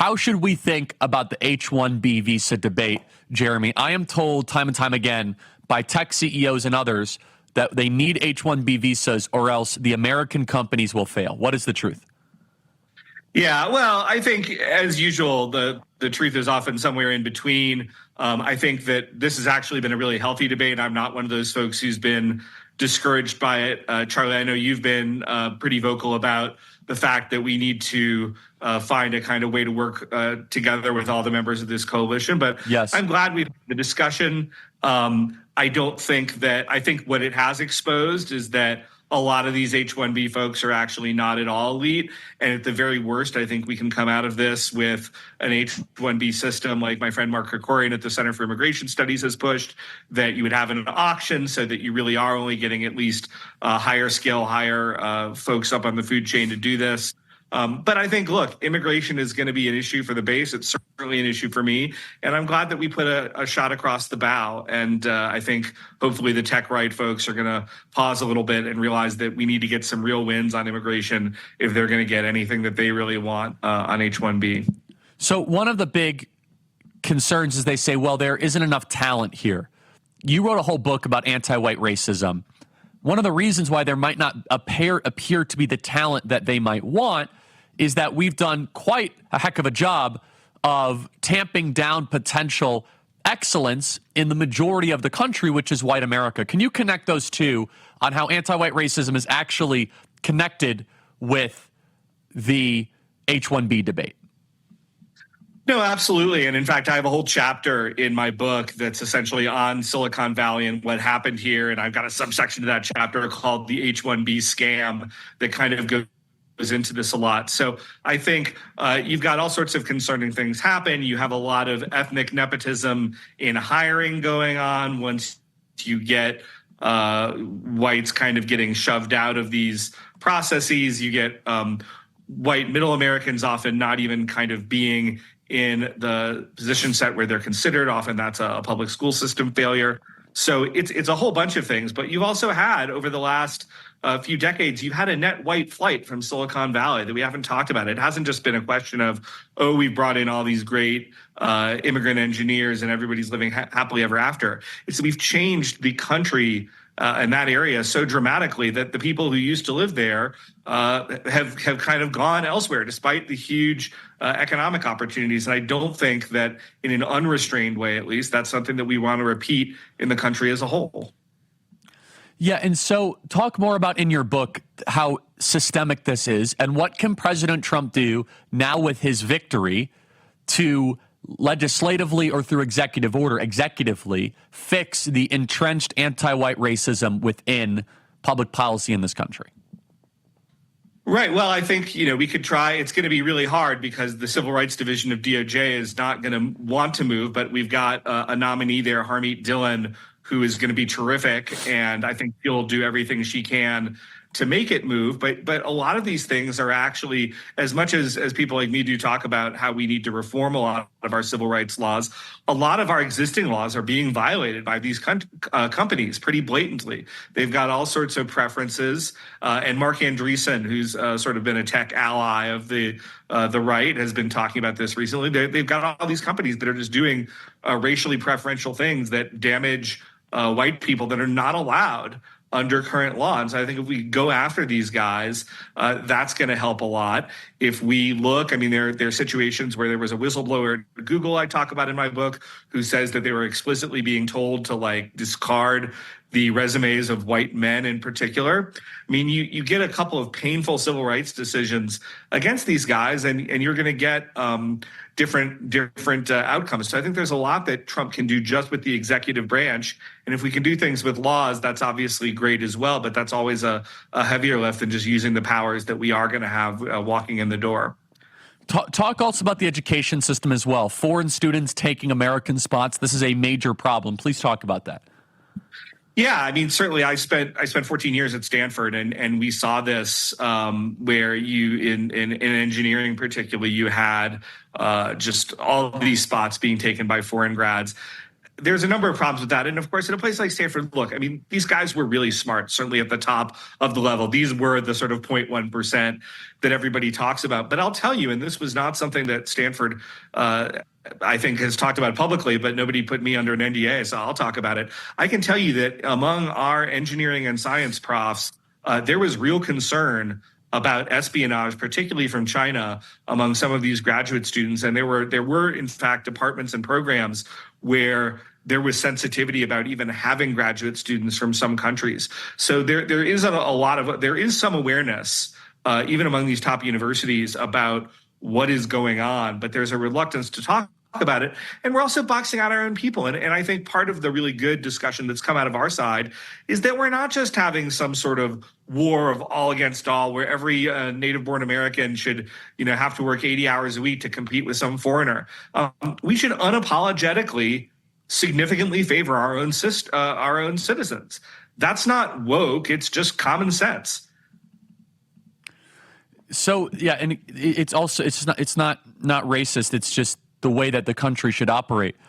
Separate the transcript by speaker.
Speaker 1: How should we think about the H-1B visa debate, Jeremy? I am told time and time again by tech CEOs and others that they need H-1B visas or else the American companies will fail. What is the truth?
Speaker 2: Yeah, well, I think as usual, the truth is often somewhere in between. I think that this has actually been a really healthy debate. I'm not one of those folks who's been discouraged by it. Charlie, I know you've been pretty vocal about the fact that we need to find a kind of way to work together with all the members of this coalition. But
Speaker 1: yes,
Speaker 2: I'm glad we've had the discussion. I think what it has exposed is that a lot of these H-1B folks are actually not at all elite. And at the very worst, I think we can come out of this with an H-1B system like my friend Mark Krikorian at the Center for Immigration Studies has pushed, that you would have an auction so that you really are only getting at least higher folks up on the food chain to do this. But I think, look, immigration is going to be an issue for the base. It's certainly an issue for me. And I'm glad that we put a shot across the bow. And I think hopefully the tech right folks are going to pause a little bit and realize that we need to get some real wins on immigration if they're going to get anything that they really want on H-1B.
Speaker 1: So one of the big concerns is they say, well, there isn't enough talent here. You wrote a whole book about anti-white racism. One of the reasons why there might not appear to be the talent that they might want is that we've done quite a heck of a job of tamping down potential excellence in the majority of the country, which is white America. Can you connect those two on how anti-white racism is actually connected with the H-1B debate?
Speaker 2: No, absolutely. And in fact, I have a whole chapter in my book that's essentially on Silicon Valley and what happened here. And I've got a subsection to that chapter called the H-1B scam that kind of goes into this a lot. So I think you've got all sorts of concerning things happen. You have a lot of ethnic nepotism in hiring going on once you get whites kind of getting shoved out of these processes. You get white middle Americans often not even kind of being in the position set where they're considered. Often that's a public school system failure. So it's a whole bunch of things. But you've also had, over the last few decades, you've had a net white flight from Silicon Valley that we haven't talked about. It hasn't just been a question of, oh, we've brought in all these great immigrant engineers and everybody's living happily ever after. It's that we've changed the country in that area so dramatically that the people who used to live there have kind of gone elsewhere, despite the huge economic opportunities. And I don't think that, in an unrestrained way at least, that's something that we want to repeat in the country as a whole.
Speaker 1: Yeah, and so talk more about in your book how systemic this is, and what can President Trump do now with his victory to legislatively or through executive order, executively fix the entrenched anti-white racism within public policy in this country?
Speaker 2: Right. Well, I think, we could try. It's going to be really hard because the Civil Rights Division of DOJ is not going to want to move, but we've got a nominee there, Harmeet Dillon, who is going to be terrific. And I think she'll do everything she can to make it move. But a lot of these things are actually, as much as people like me do talk about how we need to reform a lot of our civil rights laws, a lot of our existing laws are being violated by these companies pretty blatantly. They've got all sorts of preferences. And Mark Andreessen, who's sort of been a tech ally of the right, has been talking about this recently. They've got all these companies that are just doing racially preferential things that damage white people that are not allowed under current law. And so I think if we go after these guys, that's going to help a lot. If we look, there are situations where there was a whistleblower at Google I talk about in my book who says that they were explicitly being told to discard the resumes of white men in particular. You get a couple of painful civil rights decisions against these guys, and you're going to get different outcomes. So I think there's a lot that Trump can do just with the executive branch. And if we can do things with laws, that's obviously great as well. But that's always a heavier lift than just using the powers that we are going to have walking in the door.
Speaker 1: Talk also about the education system as well. Foreign students taking American spots. This is a major problem. Please talk about that.
Speaker 2: Yeah, certainly I spent 14 years at Stanford, and we saw this where you in engineering particularly, you had just all of these spots being taken by foreign grads. there's a number of problems with that. And of course, in a place like Stanford, look, I mean, these guys were really smart, certainly at the top of the level. These were the sort of 0.1% that everybody talks about. But I'll tell you, and this was not something that Stanford, I think, has talked about publicly, but nobody put me under an NDA, so I'll talk about it. I can tell you that among our engineering and science profs, there was real concern about espionage, particularly from China, among some of these graduate students. And there were in fact departments and programs where there was sensitivity about even having graduate students from some countries. So there is there is some awareness, even among these top universities, about what is going on, but there's a reluctance to talk about it. And we're also boxing out our own people. And I think part of the really good discussion that's come out of our side is that we're not just having some sort of war of all against all, where every native-born American should, have to work 80 hours a week to compete with some foreigner. We should unapologetically significantly favor our own citizens. That's not woke. It's just common sense.
Speaker 1: So yeah, and it's not racist. It's just the way that the country should operate.